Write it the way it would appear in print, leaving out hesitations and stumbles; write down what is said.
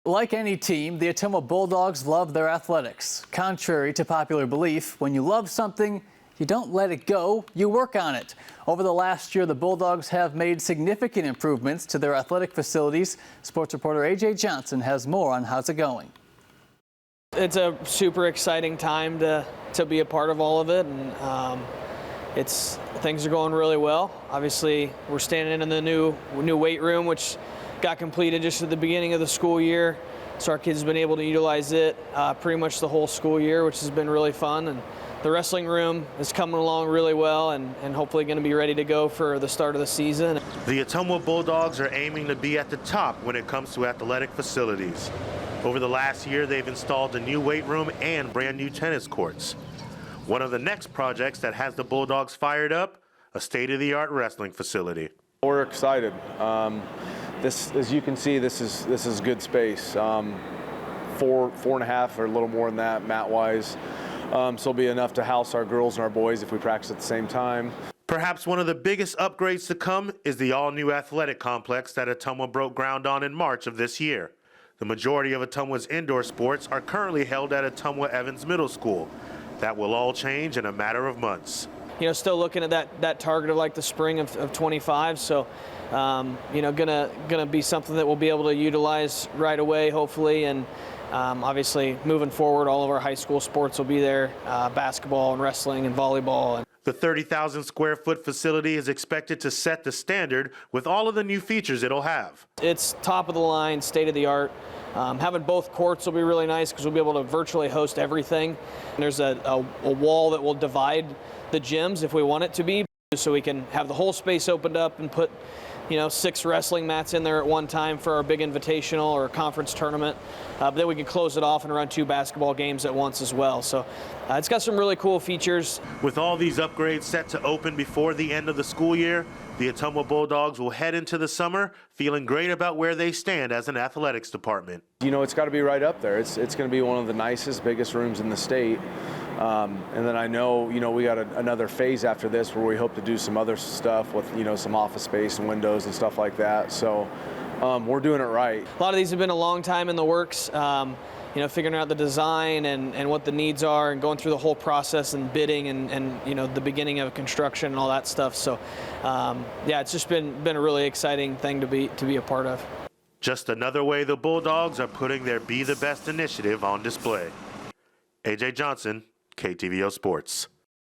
Like any team, the Ottumwa Bulldogs love their athletics. Contrary to popular belief, when you love something, you don't let it go, you work on it. Over the last year, the Bulldogs have made significant improvements to their athletic facilities. Sports reporter A.J. Johnson has more on how's it going. It's a super exciting time to be a part of all of it, and things are going really well. Obviously, we're standing in the new weight room, which got completed just at the beginning of the school year, so our kids have been able to utilize it pretty much the whole school year, which has been really fun. And the wrestling room is coming along really well, and hopefully going to be ready to go for the start of the season. The Ottumwa Bulldogs are aiming to be at the top when it comes to athletic facilities. Over the last year, they've installed a new weight room and brand new tennis courts. One of the next projects that has the Bulldogs fired up, a state-of-the-art wrestling facility. We're excited. As you can see, this is good space. 4.5 or a little more than that, mat-wise. So it'll be enough to house our girls and our boys if we practice at the same time. Perhaps one of the biggest upgrades to come is the all-new athletic complex that Ottumwa broke ground on in March of this year. The majority of Ottumwa's indoor sports are currently held at Ottumwa Evans Middle School. That will all change in a matter of months. Still looking at that target of like the spring of 25. So, gonna be something that we'll be able to utilize right away, hopefully. And obviously, moving forward, all of our high school sports will be there: basketball and wrestling and volleyball. The 30,000 square foot facility is expected to set the standard with all of the new features it'll have. It's top of the line, state of the art. Having both courts will be really nice because we'll be able to virtually host everything. And there's a wall that will divide the gyms if we want it to be, so we can have the whole space opened up and put 6 wrestling mats in there at one time for our big invitational or conference tournament. But then we can close it off and run 2 basketball games at once as well. So it's got some really cool features. With all these upgrades set to open before the end of the school year, the Ottumwa Bulldogs will head into the summer feeling great about where they stand as an athletics department. It's got to be right up there. It's going to be one of the nicest, biggest rooms in the state. And then I know, we got another phase after this where we hope to do some other stuff with, some office space and windows and stuff like that. So we're doing it right. A lot of these have been a long time in the works, figuring out the design and what the needs are and going through the whole process and bidding and the beginning of construction and all that stuff. So, it's just been a really exciting thing to be a part of. Just another way the Bulldogs are putting their Be the Best initiative on display. A.J. Johnson, KTVO Sports.